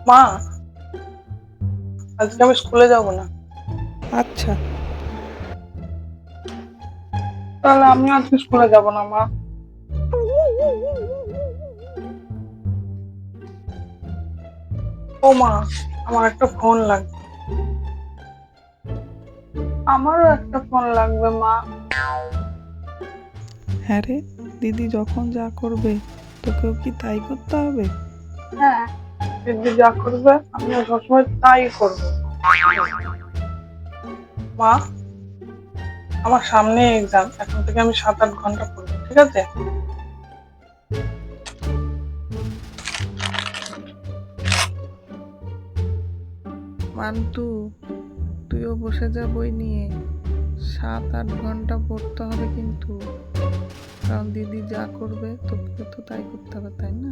মা, আজকে আমি স্কুলে যাব না। আচ্ছা, তাহলে আমি আজকে স্কুলে যাব না মা। ও মা, আমার একটা ফোন লাগবে। আমারও একটা ফোন লাগবে মা। হ্যাঁ রে, দিদি যখন যা করবে তোকেও কি তাই করতে হবে? হ্যাঁ, দিদি যা করবে আমিও সবসময় তাই করবো। মা, আমার সামনে এক্সাম, এখন থেকে আমি 7-8 ঘন্টা পড়বো, ঠিক আছে? মান্তু, তুইও বসে যা বই নিয়ে। 7-8 ঘন্টা পড়তে হবে কিন্তু, কারণ দিদি যা করবে তোকে তো তাই করতে হবে, তাই না?